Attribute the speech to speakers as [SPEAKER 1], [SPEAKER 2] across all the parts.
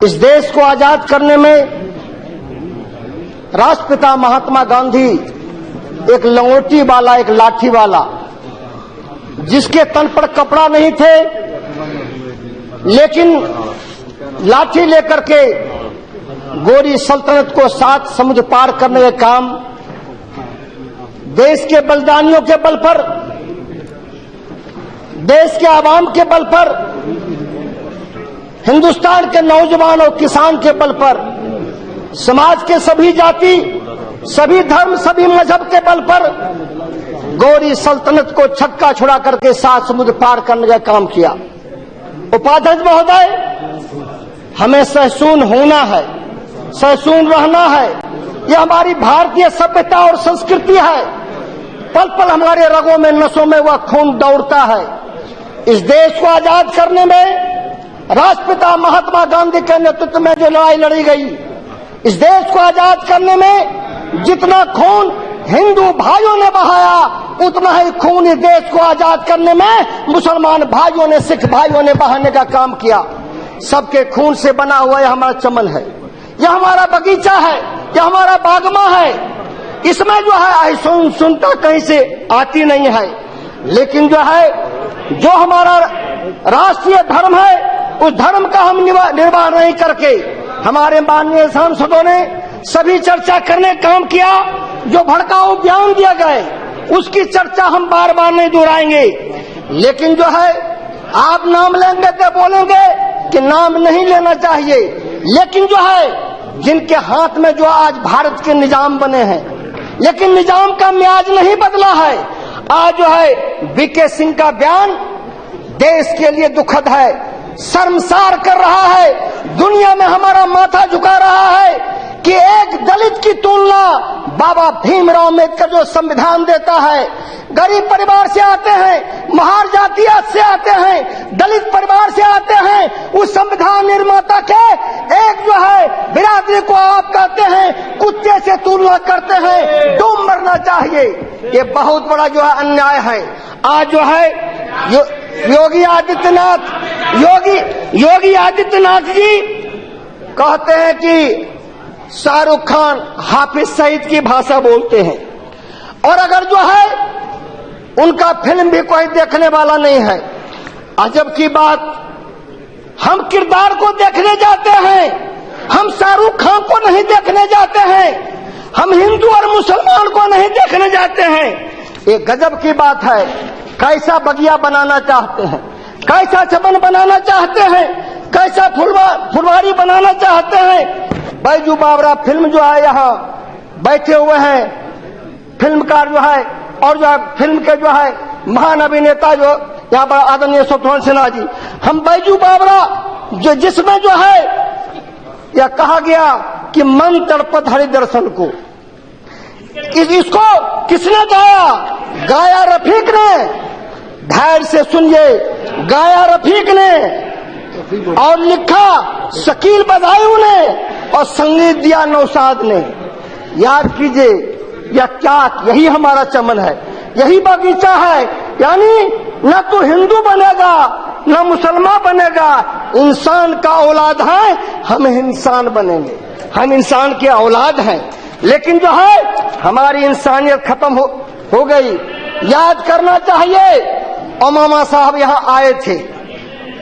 [SPEAKER 1] इस देश को आजाद करने में राष्ट्रपिता महात्मा गांधी एक लंगोटी वाला, एक लाठी वाला, जिसके तन पर कपड़ा नहीं थे, लेकिन लाठी लेकर के गोरी सल्तनत को 7 समुद्र पार करने का काम देश के बलिदानियों के बल पर, देश के आवाम के बल पर, हिंदुस्तान के नौजवान और किसान के बल पर, समाज के सभी जाति, सभी धर्म, सभी मजहब के बल पर गोरी सल्तनत को छक्का छुड़ा करके 7 समुद्र पार करने का काम किया। उपाध्यक्ष महोदय, हमें सहिष्णु होना है, सहिष्णु रहना है। यह हमारी भारतीय सभ्यता और संस्कृति है। पल पल हमारे रगों में, नसों में वह खून दौड़ता है। इस देश को आजाद करने में राष्ट्रपिता महात्मा गांधी के नेतृत्व में जो लड़ाई लड़ी गई, इस देश को आजाद करने में जितना खून हिंदू भाइयों ने बहाया, उतना ही खून इस देश को आजाद करने में मुसलमान भाइयों ने, सिख भाइयों ने बहाने का काम किया। सबके खून से बना हुआ यह हमारा चमन है, यह हमारा बगीचा है, यह हमारा बागमा है। इसमें जो है सुनता कहीं से आती नहीं है, लेकिन जो है, जो हमारा राष्ट्रीय धर्म है, उस धर्म का हम निर्वाह नहीं करके हमारे माननीय सांसदों ने सभी चर्चा करने का काम किया। जो भड़काऊ बयान दिए गए उसकी चर्चा हम बार बार नहीं दोहराएंगे, लेकिन जो है आप नाम लेंगे तो बोलेंगे कि नाम नहीं लेना चाहिए, लेकिन जो है जिनके हाथ में जो आज भारत के निजाम बने हैं, लेकिन निजाम का मियाज नहीं बदला है। आज जो है वीके सिंह का बयान देश के लिए दुखद है, शर्मसार कर रहा है, दुनिया में हमारा माथा झुका रहा है कि एक दलित की तुलना बाबा भीमराव अम्बेडकर जो संविधान देता है, गरीब परिवार से आते हैं, महार जातियात से आते हैं, दलित परिवार से आते हैं, उस संविधान निर्माता के एक जो है बिरादरी को आप कहते हैं कुत्ते से तुलना करते हैं, डूब मरना चाहिए। ये बहुत बड़ा जो है अन्याय है। आज जो है योगी आदित्यनाथ जी कहते हैं कि शाहरुख खान हाफिज सईद की भाषा बोलते हैं, और अगर जो है उनका फिल्म भी कोई देखने वाला नहीं है। अजब की बात, हम किरदार को देखने जाते हैं, हम शाहरुख खान को नहीं देखने जाते हैं, हम हिंदू और मुसलमान को नहीं देखने जाते हैं। ये गजब की बात है। कैसा बगिया बनाना चाहते हैं, कैसा चमन बनाना चाहते हैं, कैसा फुलवारी बनाना चाहते हैं। बैजू बावरा फिल्म जो है यहाँ बैठे हुए हैं, फिल्मकार जो है, और जो है फिल्म के जो है महान अभिनेता जो यहाँ पर आदरणीय शत्रुघ्न सिन्हा जी, हम बैजू बावरा जो जिसमें जो है यह कहा गया कि मन तड़पत हरि दर्शन को, इसको किसने गाया? गाया रफीक ने। धैर्य से सुनिए, गाया रफीक ने और लिखा शकील बदायूं ने और संगीत दिया नौशाद ने। याद कीजिए, यह क्या, यही हमारा चमन है, यही बगीचा है। यानी न तो हिंदू बनेगा न मुसलमान बनेगा, इंसान का औलाद है, हम इंसान बनेंगे, हम इंसान के औलाद हैं। लेकिन जो है हमारी इंसानियत खत्म हो गई। याद करना चाहिए, ओबामा साहब यहाँ आए थे,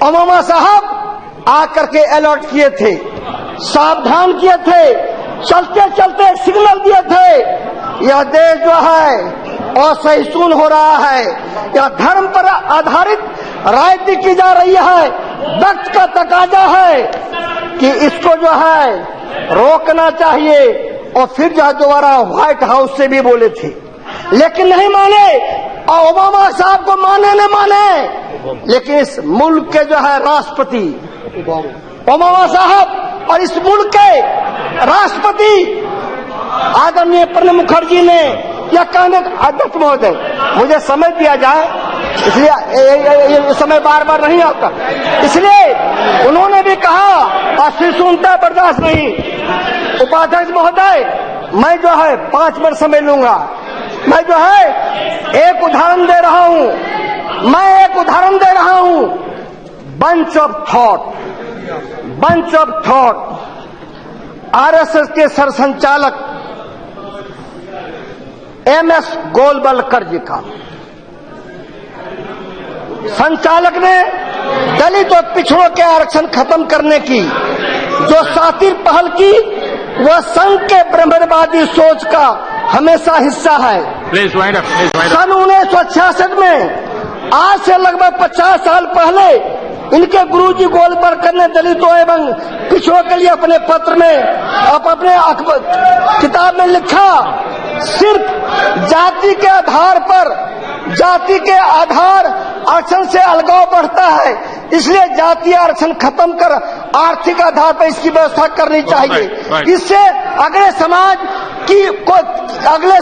[SPEAKER 1] ओबामा साहब आकर के अलर्ट किए थे, सावधान किए थे, चलते चलते सिग्नल दिए थे, यह देश जो है असहिष्णु हो रहा है, यह धर्म पर आधारित राजनीति की जा रही है। वक्त का तकाजा है कि इसको जो है रोकना चाहिए। और फिर जो दोबारा व्हाइट हाउस से भी बोले थे, लेकिन नहीं माने, और ओबामा साहब को माने न माने, लेकिन इस मुल्क के जो है राष्ट्रपति ओबामा साहब और इस मुल्क के राष्ट्रपति आदरणीय प्रणब मुखर्जी ने यह कहने, अध्यक्ष महोदय मुझे समय दिया जाए, इसलिए ये समय बार बार नहीं आता, इसलिए उन्होंने भी कहा और फिर सुनता बर्दाश्त नहीं। उपाध्यक्ष महोदय, मैं जो है 5 मिनट समय लूंगा। मैं जो है एक उदाहरण दे रहा हूं, मैं एक उदाहरण दे रहा हूं। Bunch of thought, bunch of thought RSS के सरसंचालक एमएस गोलवलकर जी का। संचालक ने दलित और पिछड़ों के आरक्षण खत्म करने की जो शातिर पहल की, वह संघ के ब्राह्मणवादी सोच का हमेशा हिस्सा है। सन 1966 में, आज से लगभग 50 साल पहले, इनके गुरुजी गोलवलकर ने दलितों एवं पिछड़ों के लिए अपने पत्र में, अपने किताब में लिखा, सिर्फ जाति के आधार आरक्षण से अलगाव बढ़ता है, इसलिए जातीय आरक्षण खत्म कर आर्थिक आधार पर इसकी व्यवस्था करनी चाहिए। इससे अगले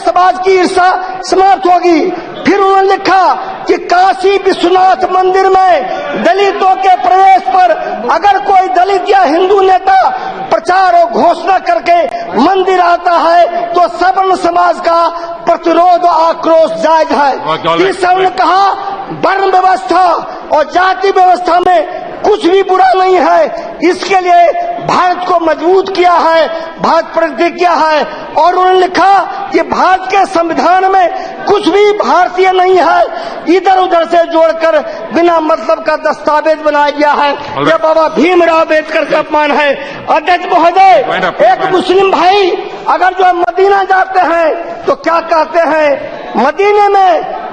[SPEAKER 1] समाज की ईर्ष्या समाप्त होगी। फिर उन्होंने लिखा कि काशी विश्वनाथ मंदिर में दलितों के प्रवेश पर अगर कोई दलित या हिंदू नेता प्रचार और घोषणा करके मंदिर आता है तो सवर्ण समाज का प्रतिरोध और आक्रोश जायज है। इस ने कहा, वर्ण व्यवस्था और जाति व्यवस्था में कुछ भी बुरा नहीं है, इसके लिए भारत को मजबूत किया है, भारत प्रगति किया है। और उन्होंने लिखा कि भारत के संविधान में कुछ भी भारतीय नहीं है, इधर उधर से जोड़कर बिना मतलब का दस्तावेज बनाया गया है। यह बाबा भीमराव अम्बेडकर का अपमान है। अध्यक्ष महोदय, एक मुस्लिम भाई अगर जो मदीना जाते हैं तो क्या कहते हैं,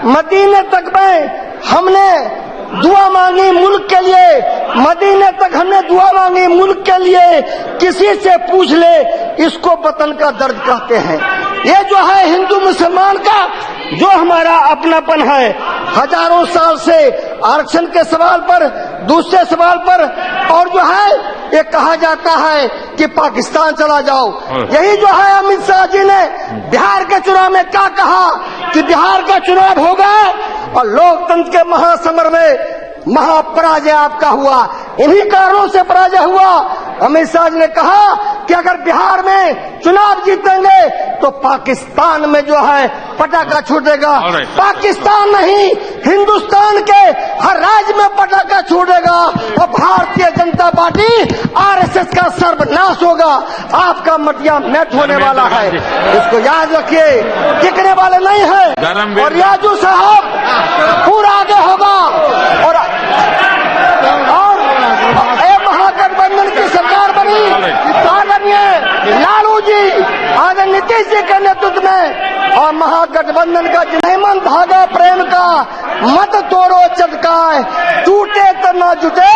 [SPEAKER 1] मदीने तक में हमने दुआ मांगी मुल्क के लिए, मदीने तक हमने दुआ मांगी मुल्क के लिए, किसी से पूछ ले इसको वतन का दर्द कहते हैं। ये जो है हिंदू मुसलमान का जो हमारा अपनापन है, हजारों साल से आरक्षण के सवाल पर, दूसरे सवाल पर, और जो है ये कहा जाता है कि पाकिस्तान चला जाओ। यही जो है अमित शाह जी ने बिहार के चुनाव में क्या कहा कि बिहार का चुनाव होगा और लोकतंत्र के महासमर में महापराजय आपका हुआ। इन्हीं कारणों से पराजय हुआ। अमित शाह जी ने कहा कि अगर बिहार में चुनाव जीतेंगे तो पाकिस्तान में जो है पटाखा छूटेगा। पाकिस्तान नहीं, हिंदुस्तान के हर राज्य में पटाखा छूटेगा और भारतीय जनता पार्टी आरएसएस का सर्वनाश होगा। आपका मटिया मेट होने वाला है, इसको याद रखिए, टिकने वाले नहीं है। और याजू साहब पूरा आगे होगा और महागठबंधन की सरकार बनी, आदरणीय लालू जी, आदरणीय नीतीश जी के नेतृत्व में, और महागठबंधन का जिन्हें धागा प्रेम का मत तोड़ो चटकाए, टूटे तो न जुटे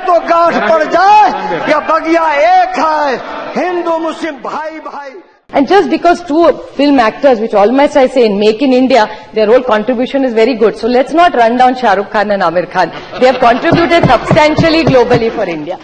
[SPEAKER 1] तो गांठ पड़ जाए, या बगिया एक है, हिंदू मुस्लिम भाई भाई।
[SPEAKER 2] And just because two film actors, which almost I say in Make in India, their whole contribution is very good. So let's not run down Shah Rukh Khan and Amir Khan. They have contributed substantially globally for India.